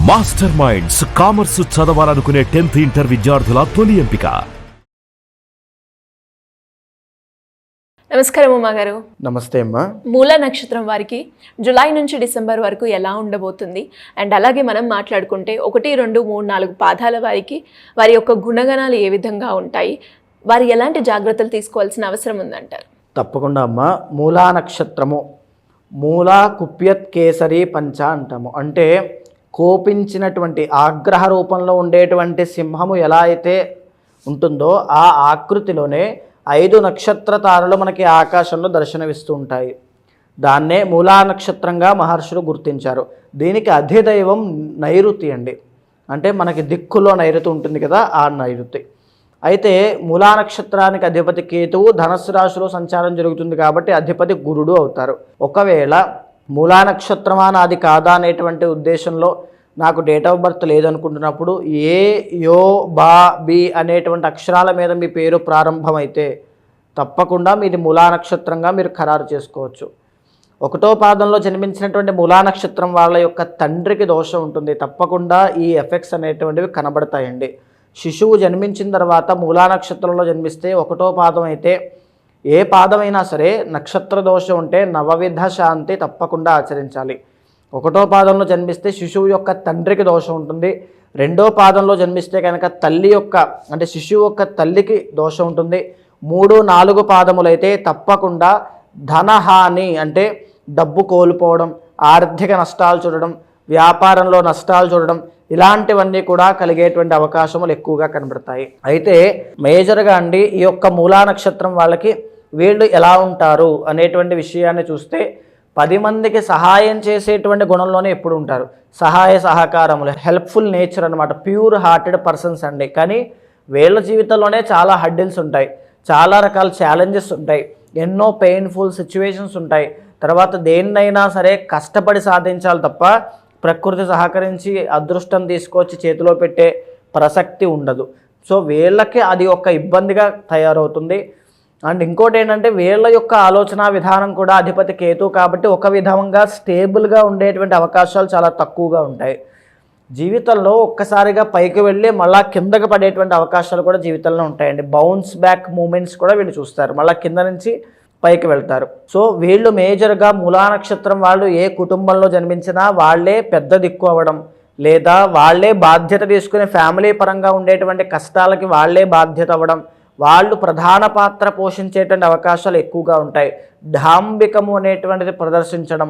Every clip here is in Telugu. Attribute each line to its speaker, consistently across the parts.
Speaker 1: మాస్టర్ మైండ్స్ కామర్స్ చదవాలనుకునే 10th ఇంటర్ విద్యార్థుల తొలి ఎంపిక.
Speaker 2: నమస్కారం ఉమా గారు.
Speaker 3: నమస్తే అమ్మా.
Speaker 2: మూల నక్షత్రం వారికి జూలై నుంచి డిసెంబర్ వరకు ఎలా ఉండబోతుంది, అండ్ అలాగే మనం మాట్లాడుకుంటే 1, 2, 3, 4 పాదాల వారికి వారి యొక్క గుణగణాలు ఏ విధంగా ఉంటాయి, వారు ఎలాంటి జాగ్రత్తలు తీసుకోవాల్సిన అవసరం ఉందంటారు?
Speaker 3: తప్పకుండా అమ్మా. మూలా నక్షత్రము మూలా కుప్యత్ కేసరి పంచ అంటాము. అంటే కోపించినటువంటి ఆగ్రహ రూపంలో ఉండేటువంటి సింహము ఎలా అయితే ఉంటుందో ఆ ఆకృతిలోనే 5 నక్షత్ర తారలు మనకి ఆకాశంలో దర్శనమిస్తూ ఉంటాయి. దాన్నే మూలా నక్షత్రంగా మహర్షులు గుర్తించారు. దీనికి అధిదైవం నైరుతి అండి. అంటే మనకి దిక్కులో నైరుతి ఉంటుంది కదా, ఆ నైరుతి. అయితే మూలా నక్షత్రానికి అధిపతి కేతువు ధనస్సు రాశిలో సంచారం జరుగుతుంది కాబట్టి అధిపతి గురుడు అవుతారు. ఒకవేళ మూలా నక్షత్రమా నాది కాదా అనేటువంటి ఉద్దేశంలో నాకు డేట్ ఆఫ్ బర్త్ లేదనుకుంటున్నప్పుడు ఏ, యో, బా, బి అనేటువంటి అక్షరాల మీద మీ పేరు ప్రారంభమైతే తప్పకుండా మీది మూలా నక్షత్రంగా మీరు ఖరారు చేసుకోవచ్చు. 1వ పాదంలో జన్మించినటువంటి మూలా నక్షత్రం వాళ్ళ యొక్క తండ్రికి దోషం ఉంటుంది. తప్పకుండా ఈ ఎఫెక్ట్స్ అనేటువంటివి కనబడతాయండి. శిశువు జన్మించిన తర్వాత మూలా నక్షత్రంలో జన్మిస్తే 1వ పాదం అయితే ఏ పాదమైనా సరే నక్షత్ర దోషం ఉంటే నవవిధ శాంతి తప్పకుండా ఆచరించాలి. 1వ పాదంలో జన్మిస్తే శిశువు యొక్క తండ్రికి దోషం ఉంటుంది. 2వ పాదంలో జన్మిస్తే కనుక తల్లి యొక్క అంటే శిశువు యొక్క తల్లికి దోషం ఉంటుంది. 3, 4 పాదములైతే తప్పకుండా ధనహాని అంటే డబ్బు కోల్పోవడం, ఆర్థిక నష్టాలు చూడడం, వ్యాపారంలో నష్టాలు చూడడం, ఇలాంటివన్నీ కూడా కలిగేటువంటి అవకాశములు ఎక్కువగా కనబడతాయి. అయితే మేజర్గా అండి ఈ యొక్క మూలా నక్షత్రం వాళ్ళకి వీళ్ళు ఎలా ఉంటారు అనేటువంటి విషయాన్ని చూస్తే 10 మందికి సహాయం చేసేటువంటి గుణంలోనే ఎప్పుడు ఉంటారు. సహాయ సహకారములు, హెల్ప్ఫుల్ నేచర్ అనమాట. ప్యూర్ హార్టెడ్ పర్సన్స్ అండి. కానీ వీళ్ళ జీవితంలోనే చాలా హడ్డిల్స్ ఉంటాయి, చాలా రకాల ఛాలెంజెస్ ఉంటాయి, ఎన్నో పెయిన్ఫుల్ సిచ్యువేషన్స్ ఉంటాయి. తర్వాత దేన్నైనా సరే కష్టపడి సాధించాలి తప్ప ప్రకృతి సహకరించి అదృష్టం తీసుకొచ్చి చేతిలో పెట్టే ప్రసక్తి ఉండదు. సో వీళ్ళకి అది ఒక ఇబ్బందిగా తయారవుతుంది. అండ్ ఇంకోటి ఏంటంటే వీళ్ళ యొక్క ఆలోచన విధానం కూడా అధిపతి కేతు కాబట్టి ఒక విధంగా స్టేబుల్గా ఉండేటువంటి అవకాశాలు చాలా తక్కువగా ఉంటాయి. జీవితంలో ఒక్కసారిగా పైకి వెళ్ళి మళ్ళీ కిందకి పడేటువంటి అవకాశాలు కూడా జీవితంలో ఉంటాయండి. బౌన్స్ బ్యాక్ మూమెంట్స్ కూడా వీళ్ళు చూస్తారు, మళ్ళీ కింద నుంచి పైకి వెళ్తారు. సో వీళ్ళు మేజర్గా మూలా నక్షత్రం వాళ్ళు ఏ కుటుంబంలో జన్మించినా వాళ్ళే పెద్ద దిక్కు అవ్వడం, లేదా వాళ్ళే బాధ్యత తీసుకునే ఫ్యామిలీ పరంగా ఉండేటువంటి కష్టాలకి వాళ్ళే బాధ్యత అవ్వడం, వాళ్ళు ప్రధాన పాత్ర పోషించేటువంటి అవకాశాలు ఎక్కువగా ఉంటాయి. డాంబికము అనేటువంటిది ప్రదర్శించడం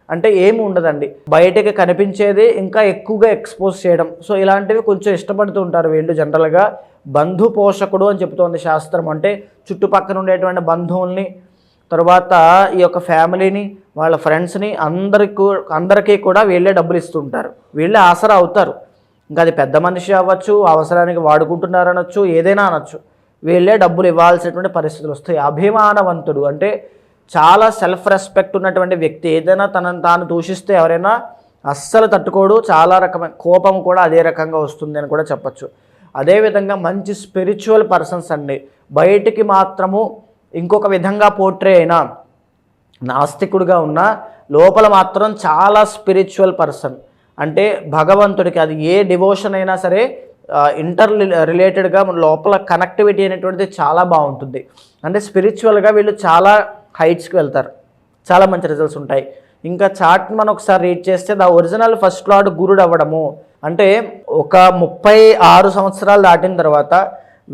Speaker 3: అంటే ఏమి ఉండదండి, బయటకి కనిపించేది ఇంకా ఎక్కువగా ఎక్స్పోజ్ చేయడం. సో ఇలాంటివి కొంచెం ఇష్టపడుతూ ఉంటారు వీళ్ళు. జనరల్గా బంధు పోషకుడు అని చెబుతోంది శాస్త్రం. అంటే చుట్టుపక్కల ఉండేటువంటి బంధువుల్ని, తర్వాత ఈ యొక్క ఫ్యామిలీని, వాళ్ళ ఫ్రెండ్స్ని అందరికీ కూడా వీళ్ళే డబ్బులు ఇస్తుంటారు. వీళ్ళే ఆసరా అవుతారు. ఇంకా అది పెద్ద మనిషి అవ్వచ్చు, అవసరానికి వాడుకుంటున్నారు అనొచ్చు, ఏదైనా అనొచ్చు, వీళ్ళే డబ్బులు ఇవ్వాల్సినటువంటి పరిస్థితులు వస్తాయి. అభిమానవంతుడు అంటే చాలా సెల్ఫ్ రెస్పెక్ట్ ఉన్నటువంటి వ్యక్తి. ఏదైనా తనను తాను దూషిస్తే ఎవరైనా అస్సలు తట్టుకోడు. చాలా రకమైన కోపం కూడా అదే రకంగా వస్తుంది అని కూడా చెప్పచ్చు. అదేవిధంగా మంచి స్పిరిచువల్ పర్సన్స్ అండి. బయటికి మాత్రము ఇంకొక విధంగా పోర్ట్రే అయినా నాస్తికుడిగా ఉన్న లోపల మాత్రం చాలా స్పిరిచువల్ పర్సన్. అంటే భగవంతుడికి అది ఏ డివోషన్ అయినా సరే ఇంటర్ రిలేటెడ్గా లోపల కనెక్టివిటీ అనేటువంటిది చాలా బాగుంటుంది. అంటే స్పిరిచువల్గా వీళ్ళు చాలా హైట్స్కి వెళ్తారు, చాలా మంచి రిజల్ట్స్ ఉంటాయి. ఇంకా చార్ట్ని మనం ఒకసారి రీడ్ చేస్తే ద ఒరిజినల్ ఫస్ట్ లార్డ్ గురుడు అవ్వడము అంటే ఒక 36 సంవత్సరాలు దాటిన తర్వాత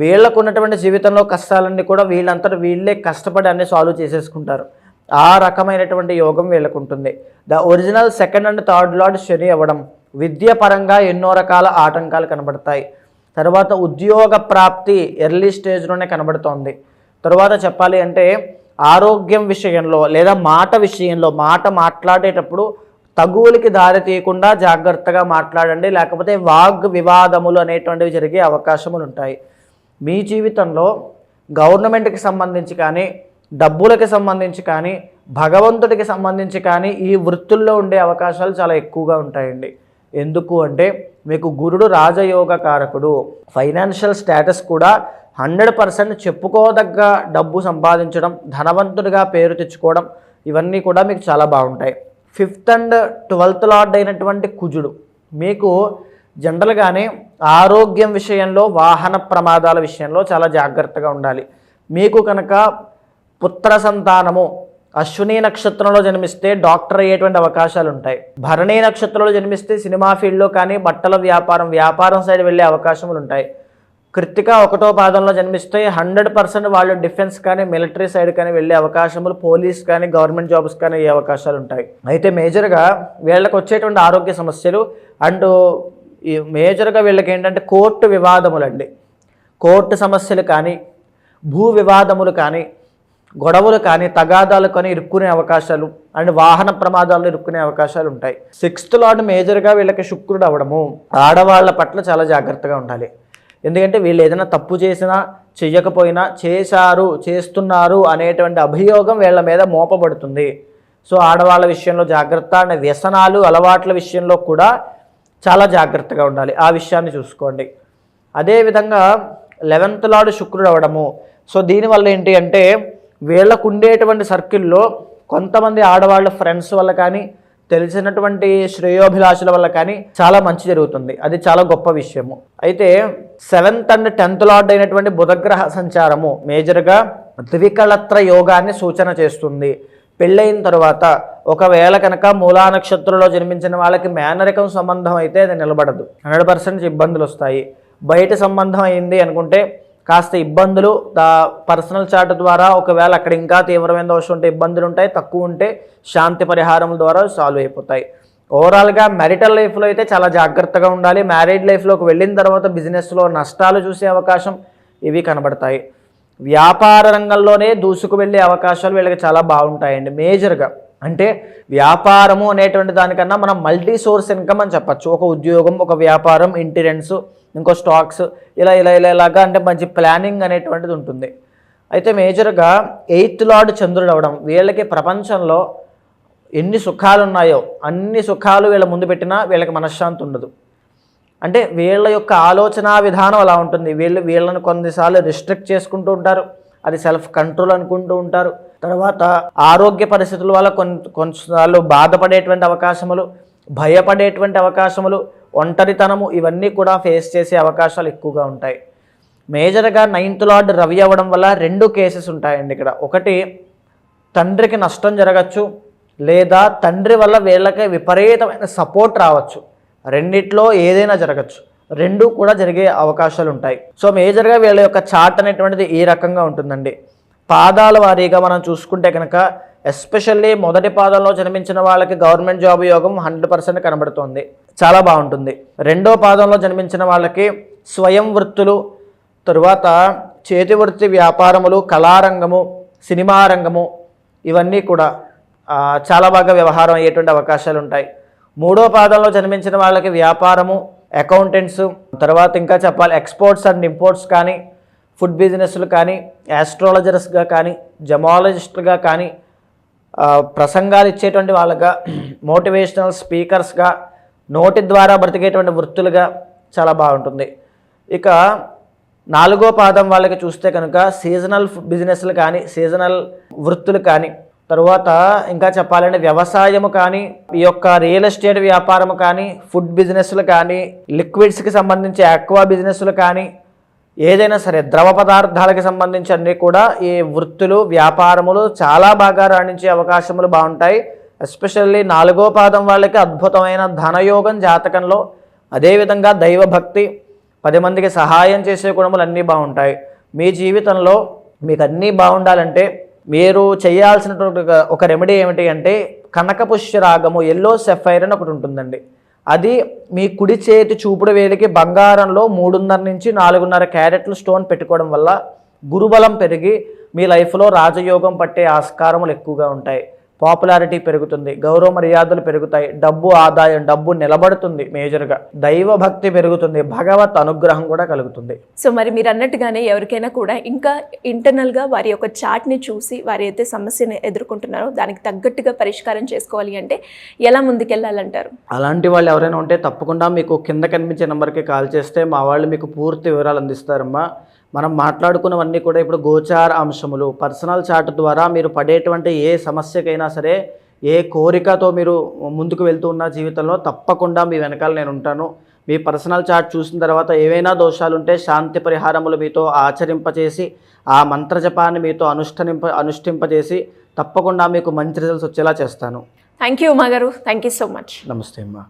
Speaker 3: వీళ్ళకు ఉన్నటువంటి జీవితంలో కష్టాలన్నీ కూడా వీళ్ళంతటా వీళ్ళే కష్టపడి అన్నీ సాల్వ్ చేసేసుకుంటారు. ఆ రకమైనటువంటి యోగం వీళ్ళకు ఉంటుంది. The original second and third lord Shani అవ్వడం, విద్య పరంగా ఎన్నో రకాల ఆటంకాలు కనబడతాయి. తర్వాత ఉద్యోగ ప్రాప్తి ఎర్లీ స్టేజ్లోనే కనబడుతోంది. తర్వాత చెప్పాలి అంటే ఆరోగ్యం విషయంలో లేదా మాట విషయంలో, మాట మాట్లాడేటప్పుడు తగువులకి దారి తీయకుండా జాగ్రత్తగా మాట్లాడండి, లేకపోతే వాగ్ వివాదములు అనేటువంటివి జరిగే అవకాశములు ఉంటాయి. మీ జీవితంలో గవర్నమెంట్కి సంబంధించి కానీ, డబ్బులకి సంబంధించి కానీ, భగవంతుడికి సంబంధించి కానీ ఈ వృత్తుల్లో ఉండే అవకాశాలు చాలా ఎక్కువగా ఉంటాయండి. ఎందుకు అంటే మీకు గురుడు రాజయోగ కారకుడు. ఫైనాన్షియల్ స్టేటస్ కూడా 100% చెప్పుకోదగ్గ డబ్బు సంపాదించడం, ధనవంతుడిగా పేరు తెచ్చుకోవడం, ఇవన్నీ కూడా మీకు చాలా బాగుంటాయి. 5th and 12th లార్డ్ అయినటువంటి కుజుడు మీకు జనరల్గానే ఆరోగ్యం విషయంలో, వాహన ప్రమాదాల విషయంలో చాలా జాగ్రత్తగా ఉండాలి. మీకు కనుక పుత్ర సంతానము అశ్విని నక్షత్రంలో జన్మిస్తే డాక్టర్ అయ్యేటువంటి అవకాశాలు ఉంటాయి. భరణి నక్షత్రంలో జన్మిస్తే సినిమా ఫీల్డ్లో కానీ బట్టల వ్యాపారం సైడ్ వెళ్ళే అవకాశములు ఉంటాయి. కృత్తిక 1వ పాదంలో జన్మిస్తే 100% వాళ్ళు డిఫెన్స్ కానీ మిలిటరీ సైడ్ కానీ వెళ్ళే అవకాశములు, పోలీస్ కానీ గవర్నమెంట్ జాబ్స్ కానీ అయ్యే అవకాశాలు ఉంటాయి. అయితే మేజర్గా వీళ్ళకి వచ్చేటువంటి ఆరోగ్య సమస్యలు అండ్ ఈ మేజర్గా వీళ్ళకి ఏంటంటే కోర్టు వివాదములండి. కోర్టు సమస్యలు కానీ, భూ వివాదములు కానీ, గొడవలు కానీ, తగాదాలు కానీ ఇరుక్కునే అవకాశాలు అండ్ వాహన ప్రమాదాలు ఇరుక్కునే అవకాశాలు ఉంటాయి. 6th లార్డ్ మేజర్గా వీళ్ళకి శుక్రుడు అవ్వడము, ఆడవాళ్ళ పట్ల చాలా జాగ్రత్తగా ఉండాలి. ఎందుకంటే వీళ్ళు ఏదైనా తప్పు చేసినా చెయ్యకపోయినా చేస్తున్నారు అనేటువంటి అభియోగం వీళ్ళ మీద మోపబడుతుంది. సో ఆడవాళ్ళ విషయంలో జాగ్రత్త అండ్ వ్యసనాలు అలవాట్ల విషయంలో కూడా చాలా జాగ్రత్తగా ఉండాలి. ఆ విషయాన్ని చూసుకోండి. అదేవిధంగా 11th లార్డ్ శుక్రుడు అవ్వడము. సో దీనివల్ల ఏంటి అంటే వీళ్ళకు ఉండేటువంటి సర్కిల్లో కొంతమంది ఆడవాళ్ళ ఫ్రెండ్స్ వల్ల కానీ, తెలిసినటువంటి శ్రేయోభిలాషుల వల్ల కానీ చాలా మంచి జరుగుతుంది. అది చాలా గొప్ప విషయము. అయితే 7th అండ్ 10th లార్డ్ అయినటువంటి బుధగ్రహ సంచారము మేజర్గా ద్వికళత్ర యోగాన్ని సూచన చేస్తుంది. పెళ్ళైన తర్వాత ఒకవేళ కనుక మూలా నక్షత్రంలో జన్మించిన వాళ్ళకి మేనరికం సంబంధం అయితే అది నిలబడదు, 100% ఇబ్బందులు వస్తాయి. బయట సంబంధం అయింది అనుకుంటే కాస్త ఇబ్బందులు పర్సనల్ చార్ట్ ద్వారా, ఒకవేళ అక్కడ ఇంకా తీవ్రమైన దోషం ఉంటే ఇబ్బందులు ఉంటాయి, తక్కువ ఉంటే శాంతి పరిహారం ద్వారా సాల్వ్ అయిపోతాయి. ఓవరాల్గా మ్యారిటల్ లైఫ్లో అయితే చాలా జాగ్రత్తగా ఉండాలి. మ్యారీడ్ లైఫ్లోకి వెళ్ళిన తర్వాత బిజినెస్లో నష్టాలు చూసే అవకాశం ఇవి కనబడతాయి. వ్యాపార రంగంలోనే దూసుకు వెళ్ళే అవకాశాలు వీళ్ళకి చాలా బాగుంటాయండి. మేజర్గా అంటే వ్యాపారము అనేటువంటి దానికన్నా మనం మల్టీ సోర్స్ ఇన్కమ్ అని చెప్పచ్చు. ఒక ఉద్యోగం, ఒక వ్యాపారం, ఇంటి రెంట్స్, ఇంకో స్టాక్స్, ఇలాగా అంటే మంచి ప్లానింగ్ అనేటువంటిది ఉంటుంది. అయితే మేజర్గా 8th లార్డ్ చంద్రుడు అవ్వడం, వీళ్ళకి ప్రపంచంలో ఎన్ని సుఖాలు ఉన్నాయో అన్ని సుఖాలు వీళ్ళ ముందు పెట్టినా వీళ్ళకి మనశ్శాంతి ఉండదు. అంటే వీళ్ళ యొక్క ఆలోచన విధానం అలా ఉంటుంది. వీళ్ళని కొన్నిసార్లు రిస్ట్రిక్ట్ చేసుకుంటూ ఉంటారు, అది సెల్ఫ్ కంట్రోల్ అనుకుంటూ ఉంటారు. తర్వాత ఆరోగ్య పరిస్థితుల వల్ల కొన్నిసార్లు బాధపడేటువంటి అవకాశములు, భయపడేటువంటి అవకాశములు, ఒంటరితనము ఇవన్నీ కూడా ఫేస్ చేసే అవకాశాలు ఎక్కువగా ఉంటాయి. మేజర్గా 9th లార్డ్ రవి అవ్వడం వల్ల 2 కేసెస్ ఉంటాయండి ఇక్కడ. ఒకటి, తండ్రికి నష్టం జరగచ్చు, లేదా తండ్రి వల్ల వీళ్ళకి విపరీతమైన సపోర్ట్ రావచ్చు. రెండిట్లో ఏదైనా జరగచ్చు, 2 కూడా జరిగే అవకాశాలు ఉంటాయి. సో మేజర్గా వీళ్ళ యొక్క చార్ట్ అనేటువంటిది ఈ రకంగా ఉంటుందండి. పాదాల వారీగా మనం చూసుకుంటే కనుక ఎస్పెషల్లీ మొదటి పాదంలో జన్మించిన వాళ్ళకి గవర్నమెంట్ జాబ్ యోగం 100% కనబడుతుంది, చాలా బాగుంటుంది. 2వ పాదంలో జన్మించిన వాళ్ళకి స్వయం వృత్తులు, తరువాత చేతి వృత్తి వ్యాపారములు, కళారంగము, సినిమా రంగము ఇవన్నీ కూడా చాలా బాగా వ్యవహారం అయ్యేటువంటి అవకాశాలు ఉంటాయి. 3వ పాదంలో జన్మించిన వాళ్ళకి వ్యాపారము, అకౌంటెంట్స్, తర్వాత ఇంకా చెప్పాలి ఎక్స్పోర్ట్స్ అండ్ ఇంపోర్ట్స్ కానీ, ఫుడ్ బిజినెస్లు కానీ, ఆస్ట్రాలజర్స్గా కానీ, జమాలజిస్టులుగా కానీ, ప్రసంగాలు ఇచ్చేటువంటి వాళ్ళగా, మోటివేషనల్ స్పీకర్స్గా, నోటి ద్వారా బ్రతికేటువంటి వృత్తులుగా చాలా బాగుంటుంది. ఇక 4వ పాదం వాళ్ళకి చూస్తే కనుక సీజనల్ బిజినెస్లు కానీ, సీజనల్ వృత్తులు కానీ, తరువాత ఇంకా చెప్పాలంటే వ్యవసాయము కానీ, ఈ యొక్క రియల్ ఎస్టేట్ వ్యాపారము కానీ, ఫుడ్ బిజినెస్లు కానీ, లిక్విడ్స్కి సంబంధించి ఆక్వా బిజినెస్లు కానీ, ఏదైనా సరే ద్రవ పదార్థాలకు సంబంధించి అన్నీ కూడా ఈ వృత్తులు వ్యాపారములు చాలా బాగా రాణించే అవకాశములు బాగుంటాయి. ఎస్పెషల్లీ 4వ పాదం వాళ్ళకి అద్భుతమైన ధనయోగం జాతకంలో, అదేవిధంగా దైవభక్తి, 10 మందికి సహాయం చేసే గుణములు అన్నీ బాగుంటాయి. మీ జీవితంలో మీకు అన్నీ బాగుండాలంటే మీరు చేయాల్సినటువంటి ఒక రెమెడీ ఏమిటి అంటే కనకపుష్యరాగము, ఎల్లో సెఫైర్ అని ఒకటి ఉంటుందండి. అది మీ కుడి చేతి చూపుడు వేలికి బంగారంలో 3.5 నుంచి 4.5 క్యారెట్లు స్టోన్ పెట్టుకోవడం వల్ల గురుబలం పెరిగి మీ లైఫ్లో రాజయోగం పట్టే ఆస్కారములు ఎక్కువగా ఉంటాయి. పాపులారిటీ పెరుగుతుంది, గౌరవ మర్యాదలు పెరుగుతాయి, డబ్బు ఆదాయం, డబ్బు నిలబడుతుంది, మేజర్గా దైవభక్తి పెరుగుతుంది, భగవత్ అనుగ్రహం కూడా కలుగుతుంది.
Speaker 2: సో మరి మీరు అన్నట్టుగానే ఎవరికైనా కూడా ఇంకా ఇంటర్నల్గా వారి యొక్క చార్ట్ని చూసి వారి అయితే సమస్యను ఎదుర్కొంటున్నారో దానికి తగ్గట్టుగా పరిష్కారం చేసుకోవాలి అంటే ఎలా ముందుకెళ్ళాలంటారు?
Speaker 3: అలాంటి వాళ్ళు ఎవరైనా ఉంటే తప్పకుండా మీకు కింద కనిపించే నెంబర్కి కాల్ చేస్తే మా వాళ్ళు మీకు పూర్తి వివరాలు అందిస్తారమ్మా. మనం మాట్లాడుకున్నవన్నీ కూడా ఇప్పుడు గోచార అంశములు, పర్సనల్ చార్ట్ ద్వారా మీరు పడేటువంటి ఏ సమస్యకైనా సరే ఏ కోరికతో మీరు ముందుకు వెళ్తూ ఉన్న జీవితంలో తప్పకుండా మీ వెనకాల నేను ఉంటాను. మీ పర్సనల్ చార్ట్ చూసిన తర్వాత ఏవైనా దోషాలుంటే శాంతి పరిహారములు మీతో ఆచరింపచేసి ఆ మంత్రజపాన్ని మీతో అనుష్ఠింపజేసి తప్పకుండా మీకు మంచి రిజల్ట్స్ వచ్చేలా చేస్తాను.
Speaker 2: థ్యాంక్ యూ ఉమా గారు, థ్యాంక్ యూ సో మచ్.
Speaker 3: నమస్తే అమ్మా.